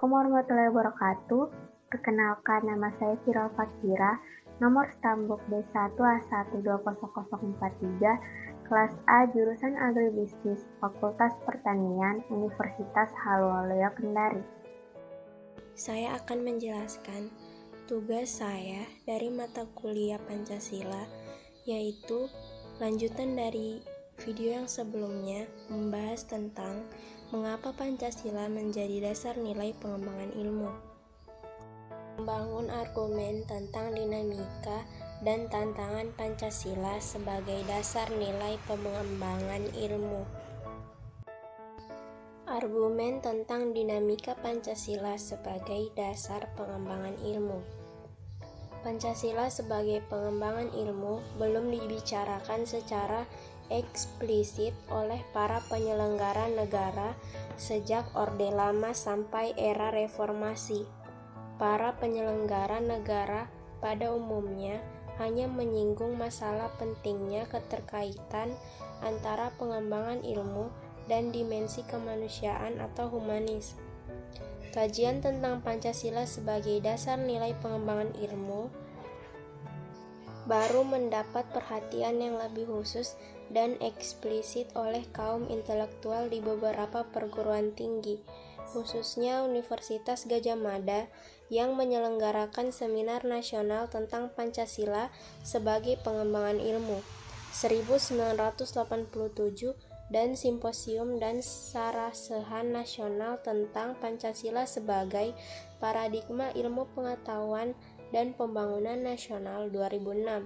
Assalamualaikum warahmatullahi wabarakatuh. Perkenalkan, nama saya Viral Fakira, nomor stambuk B1A1200043, kelas A, jurusan Agribisnis, Fakultas Pertanian, Universitas Haluoleo Kendari. Saya akan menjelaskan tugas saya dari mata kuliah Pancasila, yaitu lanjutan dari video yang sebelumnya membahas tentang mengapa Pancasila menjadi dasar nilai pengembangan ilmu. Membangun argumen tentang dinamika dan tantangan Pancasila sebagai dasar nilai pengembangan ilmu. Argumen tentang dinamika Pancasila sebagai dasar pengembangan ilmu. Pancasila sebagai pengembangan ilmu belum dibicarakan secara eksplisit oleh para penyelenggara negara sejak Orde Lama sampai era Reformasi. Para penyelenggara negara pada umumnya hanya menyinggung masalah pentingnya keterkaitan antara pengembangan ilmu dan dimensi kemanusiaan atau humanis. Kajian tentang Pancasila sebagai dasar nilai pengembangan ilmu baru mendapat perhatian yang lebih khusus dan eksplisit oleh kaum intelektual di beberapa perguruan tinggi, khususnya Universitas Gadjah Mada yang menyelenggarakan seminar nasional tentang Pancasila sebagai pengembangan ilmu 1987 dan simposium dan sarasehan nasional tentang Pancasila sebagai paradigma ilmu pengetahuan dan pembangunan nasional 2006.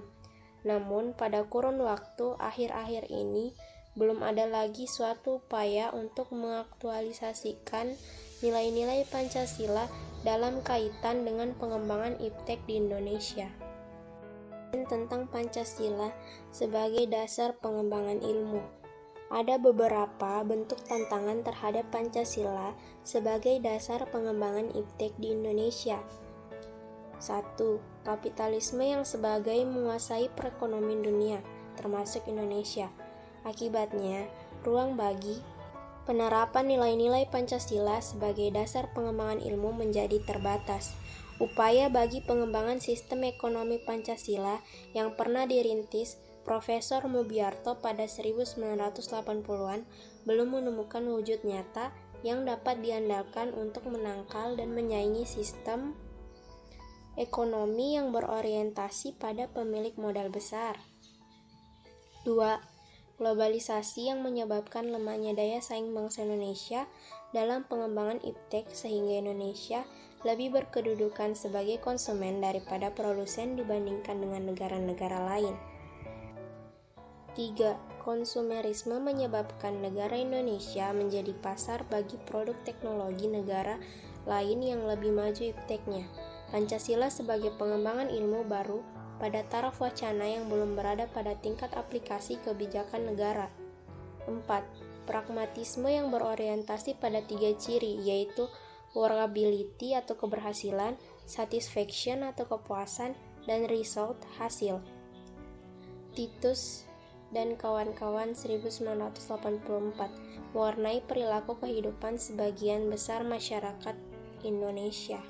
Namun pada kurun waktu akhir-akhir ini belum ada lagi suatu upaya untuk mengaktualisasikan nilai-nilai Pancasila dalam kaitan dengan pengembangan iptek di Indonesia. Tentang Pancasila sebagai dasar pengembangan ilmu. Ada beberapa bentuk tantangan terhadap Pancasila sebagai dasar pengembangan iptek di Indonesia. 1. Kapitalisme yang sebagai menguasai perekonomian dunia, termasuk Indonesia. Akibatnya, ruang bagi penerapan nilai-nilai Pancasila sebagai dasar pengembangan ilmu menjadi terbatas. Upaya bagi pengembangan sistem ekonomi Pancasila yang pernah dirintis Profesor Mubyarto pada 1980-an belum menemukan wujud nyata yang dapat diandalkan untuk menangkal dan menyaingi sistem ekonomi yang berorientasi pada pemilik modal besar. 2. Globalisasi yang menyebabkan lemahnya daya saing bangsa Indonesia dalam pengembangan iptek sehingga Indonesia lebih berkedudukan sebagai konsumen daripada produsen dibandingkan dengan negara-negara lain. 3. Konsumerisme menyebabkan negara Indonesia menjadi pasar bagi produk teknologi negara lain yang lebih maju ipteknya. Pancasila sebagai pengembangan ilmu baru pada taraf wacana yang belum berada pada tingkat aplikasi kebijakan negara. 4. Pragmatisme yang berorientasi pada 3 ciri, yaitu workability atau keberhasilan, satisfaction atau kepuasan, dan result hasil. Titus dan kawan-kawan 1984 mewarnai perilaku kehidupan sebagian besar masyarakat Indonesia.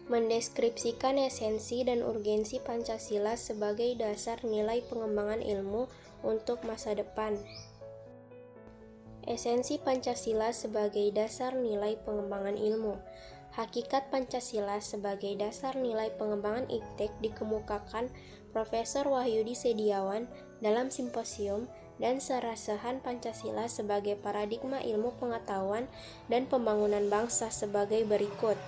Mendeskripsikan esensi dan urgensi Pancasila sebagai dasar nilai pengembangan ilmu untuk masa depan. Esensi Pancasila sebagai dasar nilai pengembangan ilmu. Hakikat Pancasila sebagai dasar nilai pengembangan iptek dikemukakan Profesor Wahyudi Setiawan dalam simposium dan sarasehan Pancasila sebagai paradigma ilmu pengetahuan dan pembangunan bangsa sebagai berikut.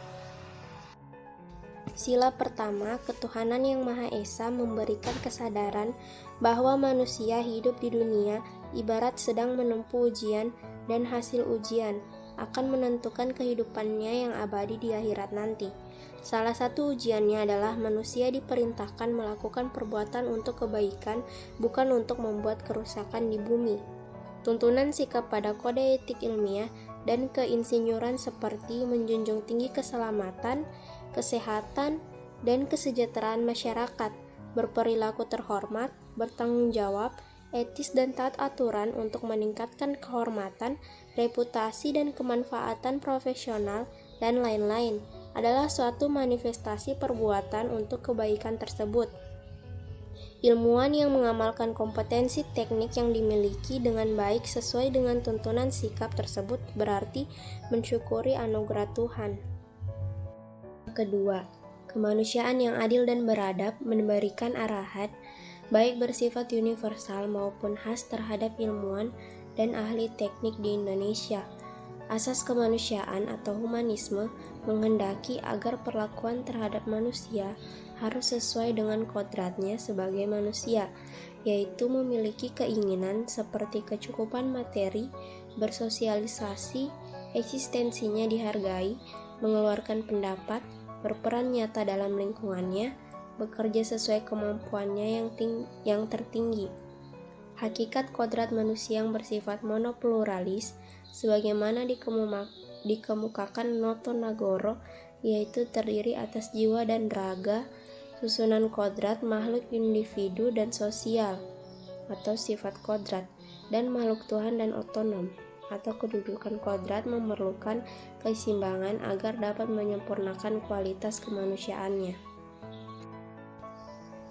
Sila pertama, ketuhanan yang Maha Esa memberikan kesadaran bahwa manusia hidup di dunia ibarat sedang menempuh ujian dan hasil ujian akan menentukan kehidupannya yang abadi di akhirat nanti. Salah satu ujiannya adalah manusia diperintahkan melakukan perbuatan untuk kebaikan, bukan untuk membuat kerusakan di bumi. Tuntunan sikap pada kode etik ilmiah dan keinsinyuran seperti menjunjung tinggi keselamatan, kesehatan, dan kesejahteraan masyarakat, berperilaku terhormat, bertanggung jawab, etis dan taat aturan untuk meningkatkan kehormatan, reputasi dan kemanfaatan profesional, dan lain-lain adalah suatu manifestasi perbuatan untuk kebaikan tersebut. Ilmuwan yang mengamalkan kompetensi teknik yang dimiliki dengan baik sesuai dengan tuntunan sikap tersebut berarti mensyukuri anugerah Tuhan. Kedua, kemanusiaan yang adil dan beradab memberikan arahan, baik bersifat universal maupun khas terhadap ilmuwan dan ahli teknik di Indonesia. Asas kemanusiaan atau humanisme menghendaki agar perlakuan terhadap manusia harus sesuai dengan kodratnya sebagai manusia, yaitu memiliki keinginan seperti kecukupan materi, bersosialisasi, eksistensinya dihargai, mengeluarkan pendapat, berperan nyata dalam lingkungannya, bekerja sesuai kemampuannya yang tertinggi. Hakikat kodrat manusia yang bersifat monopluralis, sebagaimana dikemukakan Noto Nagoro, yaitu terdiri atas jiwa dan raga, susunan kodrat makhluk individu dan sosial, atau sifat kodrat, dan makhluk Tuhan dan otonom, atau kedudukan kodrat memerlukan keseimbangan agar dapat menyempurnakan kualitas kemanusiaannya.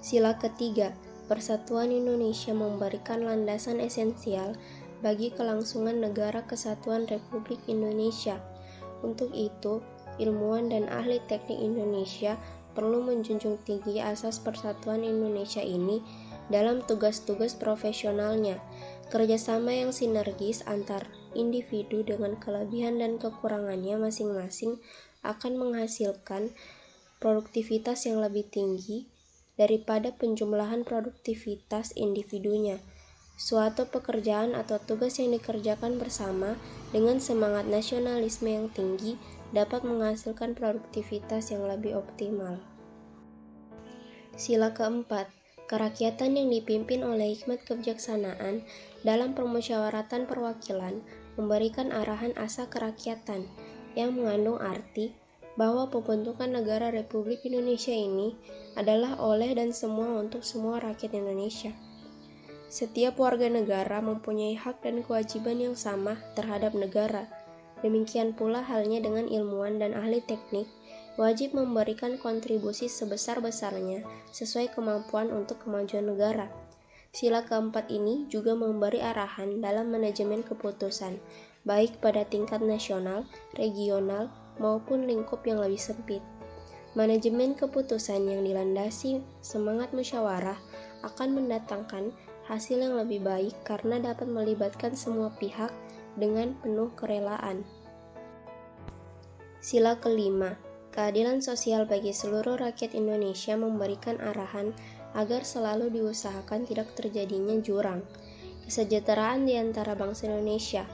Sila ketiga, Persatuan Indonesia memberikan landasan esensial bagi kelangsungan Negara Kesatuan Republik Indonesia. Untuk itu, ilmuwan dan ahli teknik Indonesia perlu menjunjung tinggi asas persatuan Indonesia ini dalam tugas-tugas profesionalnya. Kerjasama yang sinergis antar individu dengan kelebihan dan kekurangannya masing-masing akan menghasilkan produktivitas yang lebih tinggi daripada penjumlahan produktivitas individunya. Suatu pekerjaan atau tugas yang dikerjakan bersama dengan semangat nasionalisme yang tinggi dapat menghasilkan produktivitas yang lebih optimal. Sila keempat, kerakyatan yang dipimpin oleh hikmat kebijaksanaan dalam permusyawaratan perwakilan memberikan arahan asa kerakyatan yang mengandung arti bahwa pembentukan negara Republik Indonesia ini adalah oleh dan semua untuk semua rakyat Indonesia. Setiap warga negara mempunyai hak dan kewajiban yang sama terhadap negara. Demikian pula halnya dengan ilmuwan dan ahli teknik, wajib memberikan kontribusi sebesar-besarnya sesuai kemampuan untuk kemajuan negara. Sila keempat ini juga memberi arahan dalam manajemen keputusan, baik pada tingkat nasional, regional, maupun lingkup yang lebih sempit. Manajemen keputusan yang dilandasi semangat musyawarah akan mendatangkan hasil yang lebih baik karena dapat melibatkan semua pihak dengan penuh kerelaan. Sila kelima, keadilan sosial bagi seluruh rakyat Indonesia memberikan arahan agar selalu diusahakan tidak terjadinya jurang kesejahteraan di antara bangsa Indonesia.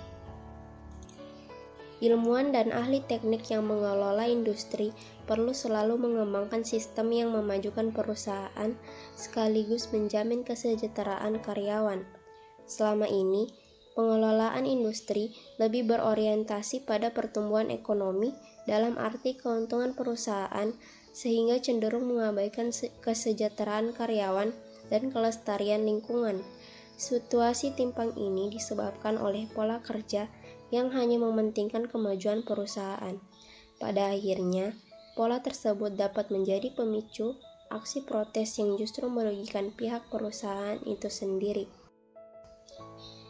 Ilmuwan dan ahli teknik yang mengelola industri perlu selalu mengembangkan sistem yang memajukan perusahaan sekaligus menjamin kesejahteraan karyawan. Selama ini, pengelolaan industri lebih berorientasi pada pertumbuhan ekonomi dalam arti keuntungan perusahaan sehingga cenderung mengabaikan kesejahteraan karyawan dan kelestarian lingkungan. Situasi timpang ini disebabkan oleh pola kerja yang hanya mementingkan kemajuan perusahaan. Pada akhirnya, pola tersebut dapat menjadi pemicu aksi protes yang justru merugikan pihak perusahaan itu sendiri.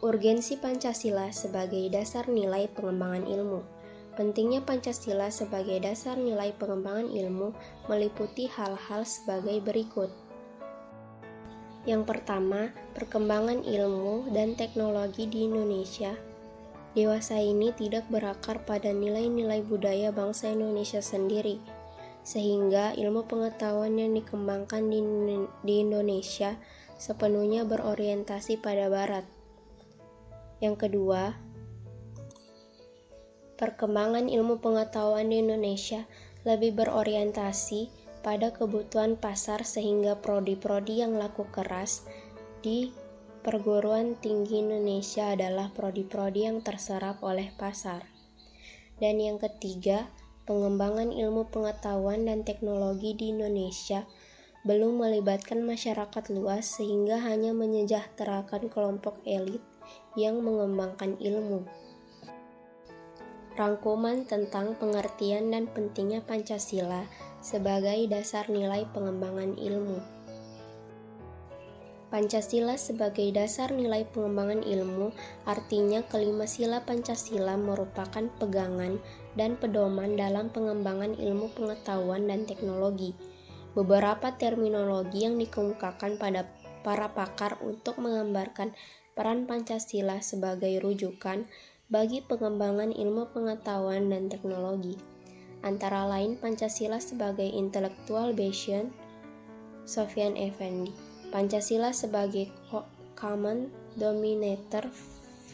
Urgensi Pancasila sebagai dasar nilai pengembangan ilmu. Pentingnya Pancasila sebagai dasar nilai pengembangan ilmu meliputi hal-hal sebagai berikut. Yang pertama, perkembangan ilmu dan teknologi di Indonesia dewasa ini tidak berakar pada nilai-nilai budaya bangsa Indonesia sendiri, sehingga ilmu pengetahuan yang dikembangkan di Indonesia sepenuhnya berorientasi pada Barat. Yang kedua, perkembangan ilmu pengetahuan di Indonesia lebih berorientasi pada kebutuhan pasar sehingga prodi-prodi yang laku keras di perguruan tinggi Indonesia adalah prodi-prodi yang terserap oleh pasar. Dan yang ketiga, pengembangan ilmu pengetahuan dan teknologi di Indonesia belum melibatkan masyarakat luas sehingga hanya menyejahterakan kelompok elit yang mengembangkan ilmu. Rangkuman tentang pengertian dan pentingnya Pancasila sebagai dasar nilai pengembangan ilmu. Pancasila sebagai dasar nilai pengembangan ilmu artinya kelima sila Pancasila merupakan pegangan dan pedoman dalam pengembangan ilmu pengetahuan dan teknologi. Beberapa terminologi yang dikemukakan pada para pakar untuk menggambarkan peran Pancasila sebagai rujukan bagi pengembangan ilmu pengetahuan dan teknologi. Antara lain Pancasila sebagai intellectual bastion, Sofyan Effendi. Pancasila sebagai common denominator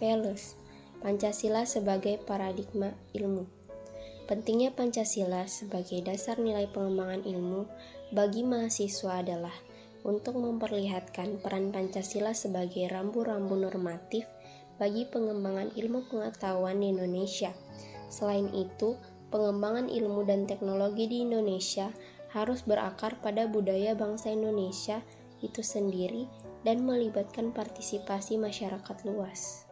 values. Pancasila sebagai paradigma ilmu. Pentingnya Pancasila sebagai dasar nilai pengembangan ilmu bagi mahasiswa adalah untuk memperlihatkan peran Pancasila sebagai rambu-rambu normatif bagi pengembangan ilmu pengetahuan di Indonesia. Selain itu, pengembangan ilmu dan teknologi di Indonesia harus berakar pada budaya bangsa Indonesia itu sendiri dan melibatkan partisipasi masyarakat luas.